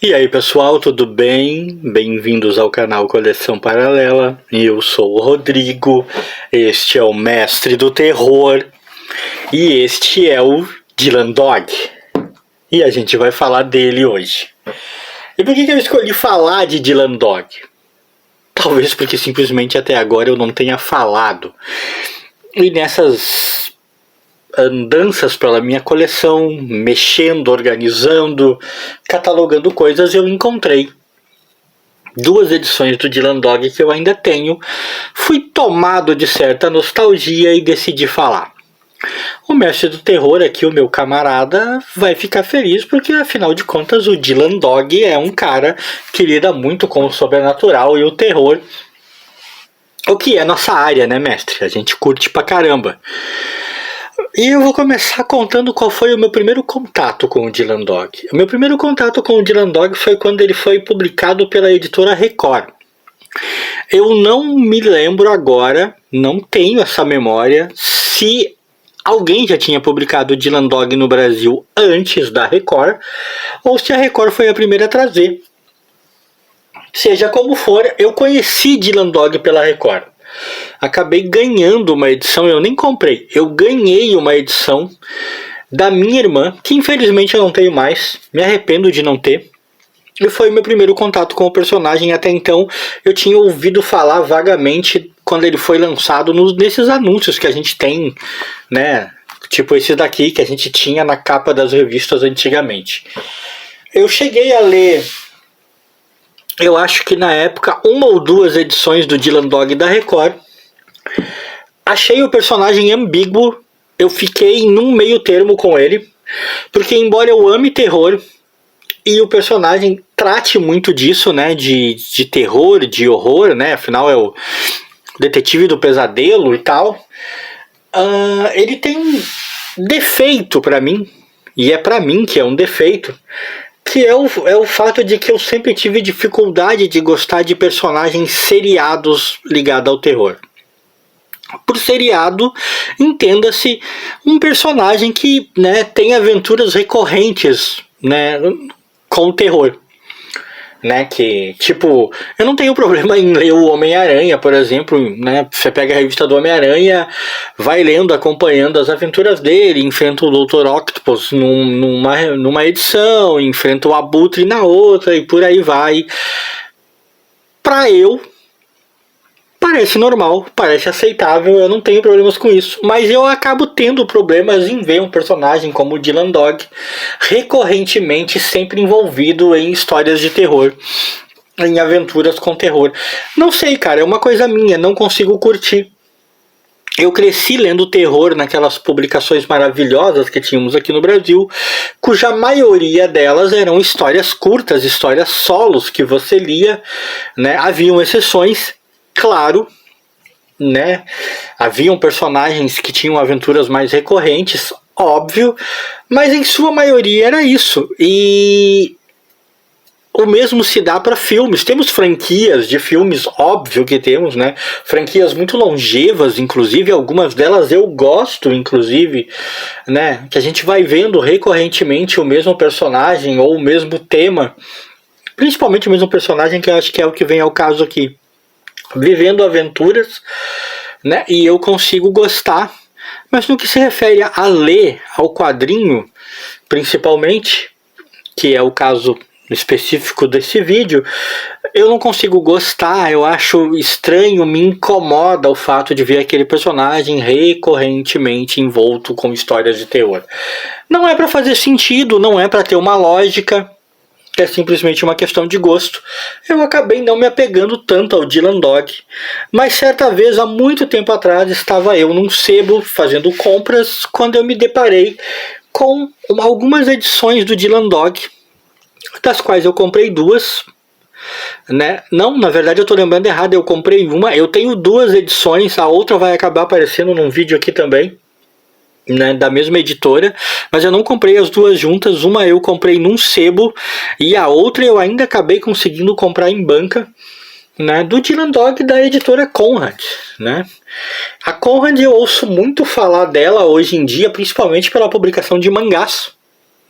E aí pessoal, tudo bem? Bem-vindos ao canal Coleção Paralela. Eu sou o Rodrigo, este é o Mestre do Terror e este é o Dylan Dog. E a gente vai falar dele hoje. E por que eu escolhi falar de Dylan Dog? Talvez porque simplesmente até agora eu não tenha falado. E nessas andanças pela minha coleção, mexendo, organizando, catalogando coisas, eu encontrei duas edições do Dylan Dog que eu ainda tenho. Fui tomado de certa nostalgia e decidi falar. O Mestre do Terror aqui, o meu camarada, vai ficar feliz porque afinal de contas o Dylan Dog é um cara que lida muito com o sobrenatural e o terror, o que é nossa área, né, mestre? A gente curte pra caramba. E eu vou começar contando qual foi o meu primeiro contato com o Dylan Dog. O meu primeiro contato com o Dylan Dog foi quando ele foi publicado pela editora Record. Eu não me lembro agora, não tenho essa memória, se alguém já tinha publicado o Dylan Dog no Brasil antes da Record, ou se a Record foi a primeira a trazer. Seja como for, eu conheci Dylan Dog pela Record. Acabei ganhando uma edição, eu nem comprei, eu ganhei uma edição da minha irmã, que infelizmente eu não tenho mais, me arrependo de não ter. E foi o meu primeiro contato com o personagem. Até então eu tinha ouvido falar vagamente quando ele foi lançado nesses anúncios que a gente tem, né? Tipo esse daqui que a gente tinha na capa das revistas antigamente. Eu cheguei a ler, eu acho que na época, uma ou duas edições do Dylan Dog da Record. Achei o personagem ambíguo, eu fiquei num meio termo com ele, porque embora eu ame terror, e o personagem trate muito disso, né, de terror, de horror, né, afinal é o detetive do pesadelo e tal, ele tem um defeito pra mim, e é pra mim que é um defeito, que é o fato de que eu sempre tive dificuldade de gostar de personagens seriados ligados ao terror. Por seriado, entenda-se um personagem que, né, tem aventuras recorrentes, né, com o terror. Né, que, tipo, eu não tenho problema em ler o Homem-Aranha, por exemplo, né, você pega a revista do Homem-Aranha, vai lendo, acompanhando as aventuras dele, enfrenta o Dr. Octopus numa edição, enfrenta o Abutre na outra e por aí vai. Pra eu, parece normal, parece aceitável, eu não tenho problemas com isso. Mas eu acabo tendo problemas em ver um personagem como o Dylan Dog recorrentemente sempre envolvido em histórias de terror, em aventuras com terror. Não sei, cara, é uma coisa minha, não consigo curtir. Eu cresci lendo terror naquelas publicações maravilhosas que tínhamos aqui no Brasil, cuja maioria delas eram histórias curtas, histórias solos que você lia, né? Haviam exceções, claro, né? Haviam personagens que tinham aventuras mais recorrentes, óbvio, mas em sua maioria era isso. E o mesmo se dá para filmes. Temos franquias de filmes, óbvio que temos, né? Franquias muito longevas, inclusive, algumas delas eu gosto, inclusive, né? Que a gente vai vendo recorrentemente o mesmo personagem ou o mesmo tema, principalmente o mesmo personagem, que eu acho que é o que vem ao caso aqui. Vivendo aventuras, né? E eu consigo gostar. Mas no que se refere a ler, ao quadrinho, principalmente, que é o caso específico desse vídeo, eu não consigo gostar, eu acho estranho, me incomoda o fato de ver aquele personagem recorrentemente envolto com histórias de terror. Não é para fazer sentido, não é para ter uma lógica, é simplesmente uma questão de gosto. Eu acabei não me apegando tanto ao Dylan Dog, mas certa vez, há muito tempo atrás, estava eu num sebo fazendo compras, quando eu me deparei com algumas edições do Dylan Dog, das quais eu comprei duas, né? Não, na verdade eu estou lembrando errado, eu comprei uma, eu tenho duas edições, a outra vai acabar aparecendo num vídeo aqui também, né, da mesma editora, mas eu não comprei as duas juntas. Uma eu comprei num sebo e a outra eu ainda acabei conseguindo comprar em banca, né, do Dylan Dog da editora Conrad, né? A Conrad eu ouço muito falar dela hoje em dia, principalmente pela publicação de mangás,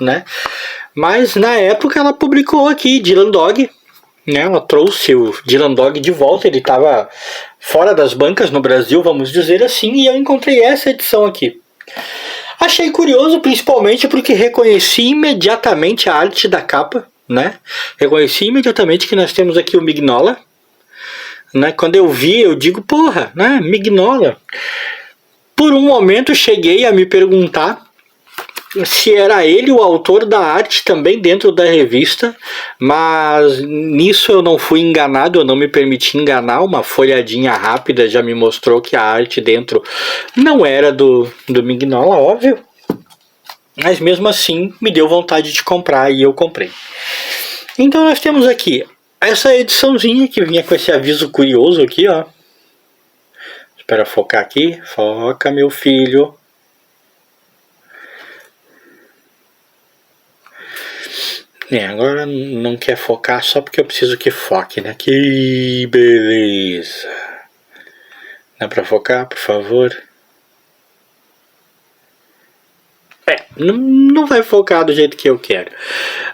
né? Mas na época ela publicou aqui Dylan Dog, né? Ela trouxe o Dylan Dog de volta, ele estava fora das bancas no Brasil, vamos dizer assim, e eu encontrei essa edição aqui. Achei curioso, principalmente porque reconheci imediatamente a arte da capa, né? Reconheci imediatamente que nós temos aqui o Mignola, né? Quando eu vi, eu digo, porra, né? Mignola. Por um momento cheguei a me perguntar se era ele o autor da arte também dentro da revista, mas nisso eu não fui enganado, eu não me permiti enganar, uma folhadinha rápida já me mostrou que a arte dentro não era do Mignola, óbvio, mas mesmo assim me deu vontade de comprar e eu comprei. Então nós temos aqui essa ediçãozinha que vinha com esse aviso curioso aqui, ó. Espera focar aqui, foca meu filho. Agora não quer focar só porque eu preciso que foque, né? Que beleza. Dá pra focar, por favor? Não vai focar do jeito que eu quero.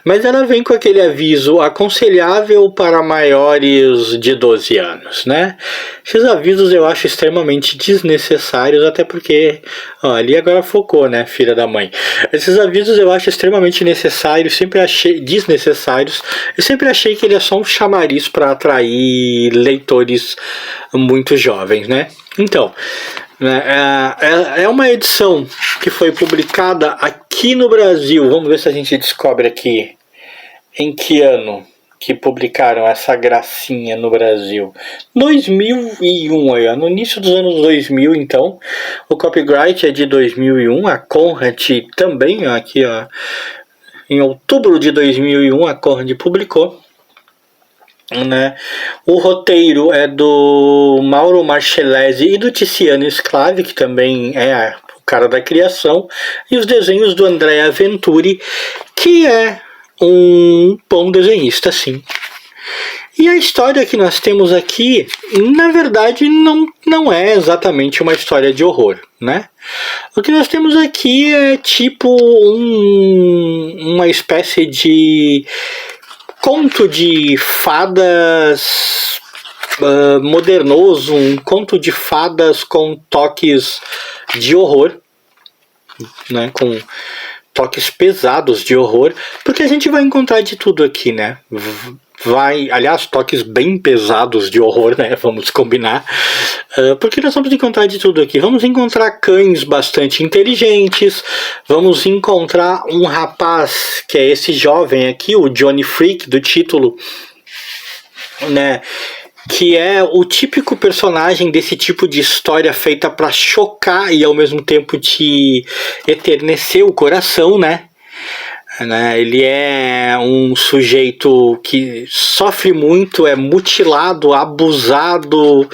Mas ela vem com aquele aviso aconselhável para maiores de 12 anos, né? Esses avisos eu acho extremamente desnecessários, até porque... Ó, ali agora focou, né, filha da mãe? Esses avisos eu acho extremamente necessários, sempre achei desnecessários. Eu sempre achei que ele é só um chamariz para atrair leitores muito jovens, né? Então... É uma edição que foi publicada aqui no Brasil. Vamos ver se a gente descobre aqui em que ano que publicaram essa gracinha no Brasil. 2001, aí, no início dos anos 2000, então. O copyright é de 2001, a Conrad também, aqui, ó, em outubro de 2001, a Conrad publicou. Né? O roteiro é do Mauro Marcellesi e do Tiziano Sclavi, que também é o cara da criação, e os desenhos do Andrea Venturi, que é um bom desenhista, sim. E a história que nós temos aqui, na verdade, não é exatamente uma história de horror, né? O que nós temos aqui é tipo uma espécie de conto de fadas modernoso, um conto de fadas com toques de horror, né, com toques pesados de horror, porque a gente vai encontrar de tudo aqui, né? Aliás, toques bem pesados de horror, né? Vamos combinar. Porque nós vamos encontrar de tudo aqui. Vamos encontrar cães bastante inteligentes. Vamos encontrar um rapaz, que é esse jovem aqui, o Johnny Freak, do título, né? Que é o típico personagem desse tipo de história feita para chocar e ao mesmo tempo te eternecer o coração, né? Ele é um sujeito que sofre muito, é mutilado, abusado,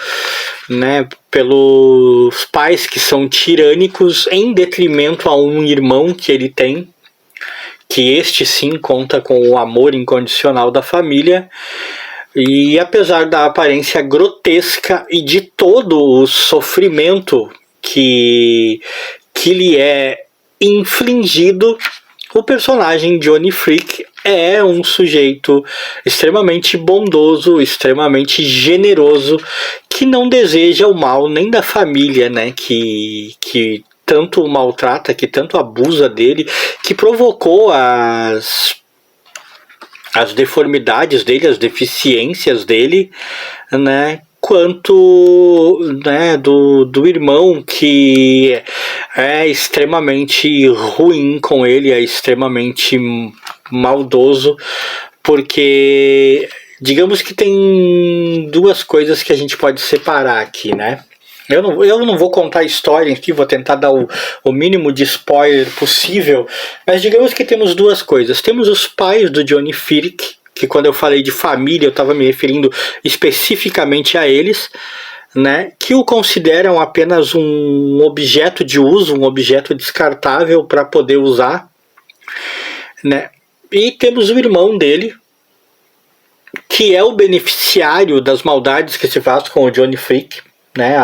né, pelos pais que são tirânicos, em detrimento a um irmão que ele tem, que este sim conta com o amor incondicional da família. E apesar da aparência grotesca e de todo o sofrimento que lhe é infligido, o personagem Johnny Freak é um sujeito extremamente bondoso, extremamente generoso, que não deseja o mal nem da família, né, que tanto o maltrata, que tanto abusa dele, que provocou as deformidades dele, as deficiências dele, né, quanto, né, do irmão, que é extremamente ruim com ele, é extremamente maldoso, porque digamos que tem duas coisas que a gente pode separar aqui, né? Eu não vou contar a história aqui, vou tentar dar o mínimo de spoiler possível, mas digamos que temos duas coisas. Temos os pais do Johnny Freak, que quando eu falei de família eu estava me referindo especificamente a eles, né, que o consideram apenas um objeto de uso, um objeto descartável para poder usar, né? E temos o irmão dele, que é o beneficiário das maldades que se faz com o Johnny Freak, né?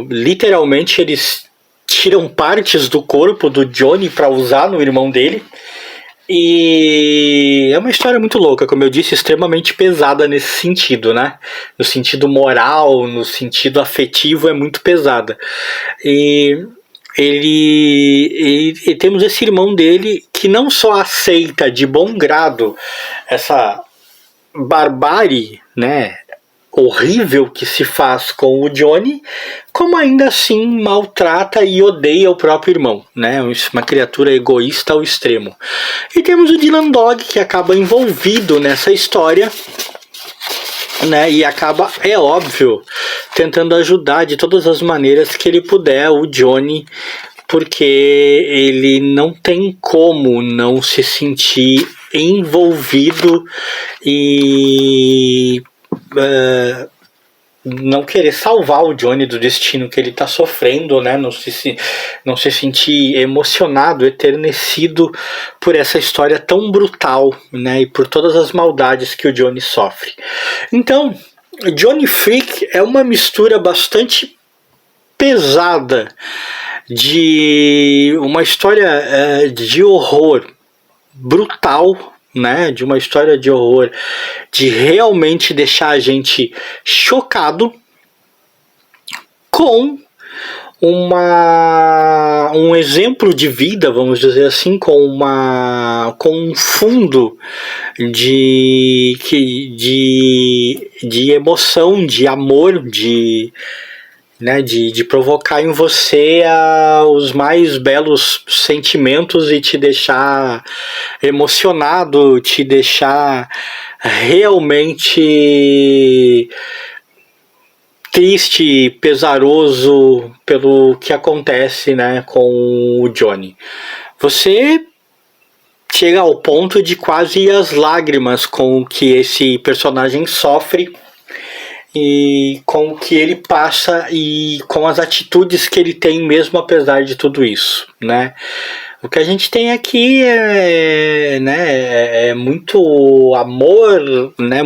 Literalmente eles tiram partes do corpo do Johnny para usar no irmão dele. E é uma história muito louca, como eu disse, extremamente pesada nesse sentido, né? No sentido moral, no sentido afetivo, é muito pesada. E temos esse irmão dele que não só aceita de bom grado essa barbárie, né, horrível que se faz com o Johnny, como ainda assim maltrata e odeia o próprio irmão, né? Uma criatura egoísta ao extremo. E temos o Dylan Dog, que acaba envolvido nessa história, né? E acaba, é óbvio, tentando ajudar de todas as maneiras que ele puder o Johnny, porque ele não tem como não se sentir envolvido e não querer salvar o Johnny do destino que ele está sofrendo, né? Não se sentir emocionado, eternecido por essa história tão brutal, né? E por todas as maldades que o Johnny sofre. Então, Johnny Freak é uma mistura bastante pesada de uma história de horror brutal, né, de uma história de horror, de realmente deixar a gente chocado, com um exemplo de vida, vamos dizer assim, com um fundo de emoção, de amor, de provocar em você os mais belos sentimentos e te deixar emocionado, te deixar realmente triste, pesaroso pelo que acontece, né, com o Johnny. Você chega ao ponto de quase ir às lágrimas com o que esse personagem sofre e com o que ele passa e com as atitudes que ele tem mesmo apesar de tudo isso, né? O que a gente tem aqui é muito amor, né?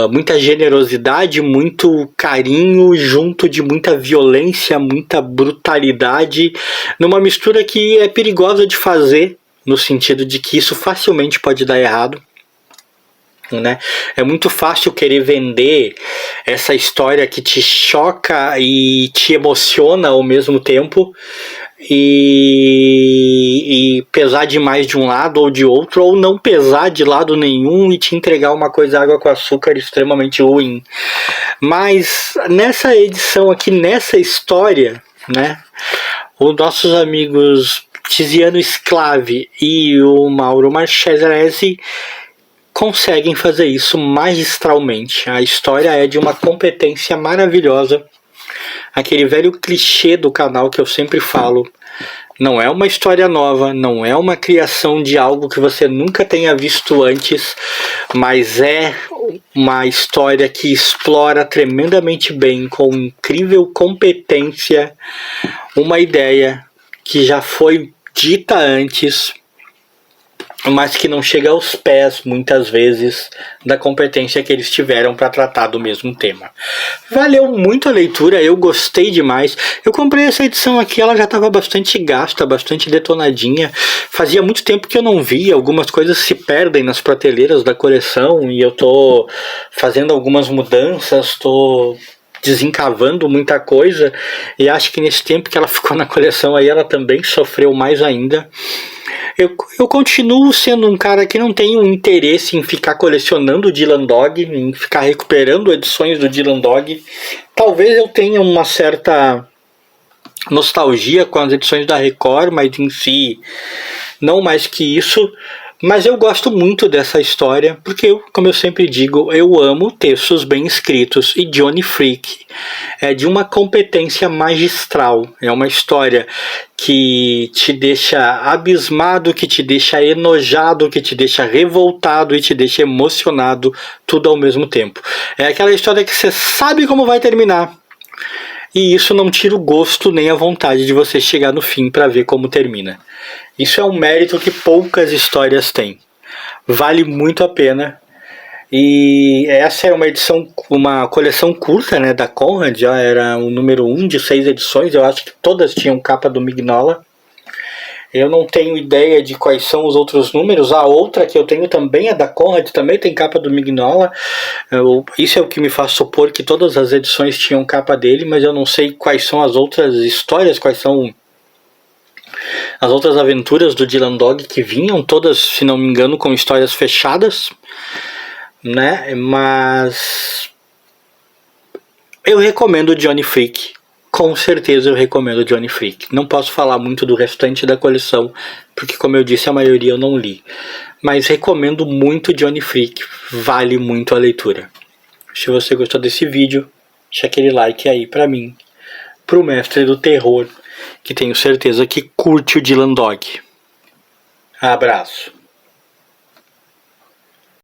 Muita generosidade, muito carinho, junto de muita violência, muita brutalidade, numa mistura que é perigosa de fazer, no sentido de que isso facilmente pode dar errado. Né? É muito fácil querer vender essa história que te choca e te emociona ao mesmo tempo e pesar demais de um lado ou de outro, ou não pesar de lado nenhum e te entregar uma coisa água com açúcar extremamente ruim. Mas nessa edição aqui, nessa história, né, os nossos amigos Tiziano Sclavi e o Mauro Marchese conseguem fazer isso magistralmente. A história é de uma competência maravilhosa. Aquele velho clichê do canal que eu sempre falo. Não é uma história nova, não é uma criação de algo que você nunca tenha visto antes, mas é uma história que explora tremendamente bem, com incrível competência, uma ideia que já foi dita antes, mas que não chega aos pés, muitas vezes, da competência que eles tiveram para tratar do mesmo tema. Valeu muito a leitura, eu gostei demais. Eu comprei essa edição aqui, ela já estava bastante gasta, bastante detonadinha. Fazia muito tempo que eu não via, algumas coisas se perdem nas prateleiras da coleção, e eu tô fazendo algumas mudanças, tô desencavando muita coisa, e acho que nesse tempo que ela ficou na coleção aí, ela também sofreu mais ainda. Eu continuo sendo um cara que não tem um interesse em ficar colecionando o Dylan Dog, em ficar recuperando edições do Dylan Dog. Talvez eu tenha uma certa nostalgia com as edições da Record, mas em si não mais que isso. Mas eu gosto muito dessa história, porque, como eu sempre digo, eu amo textos bem escritos, e Johnny Freak é de uma competência magistral. É uma história que te deixa abismado, que te deixa enojado, que te deixa revoltado e te deixa emocionado, tudo ao mesmo tempo. É aquela história que você sabe como vai terminar, e isso não tira o gosto nem a vontade de você chegar no fim para ver como termina. Isso é um mérito que poucas histórias têm. Vale muito a pena. E essa é uma coleção curta, né, da Conrad, já era o número 1 de 6 edições, eu acho que todas tinham capa do Mignola. Eu não tenho ideia de quais são os outros números. A outra que eu tenho também é da Conrad, também tem capa do Mignola. Isso é o que me faz supor que todas as edições tinham capa dele, mas eu não sei quais são as outras histórias, quais são as outras aventuras do Dylan Dog que vinham, todas, se não me engano, com histórias fechadas, né? Mas eu recomendo o Johnny Freak. Com certeza eu recomendo o Johnny Freak. Não posso falar muito do restante da coleção, porque como eu disse, a maioria eu não li. Mas recomendo muito Johnny Freak. Vale muito a leitura. Se você gostou desse vídeo, deixa aquele like aí pra mim, pro mestre do terror, que tenho certeza que curte o Dylan Dog. Abraço.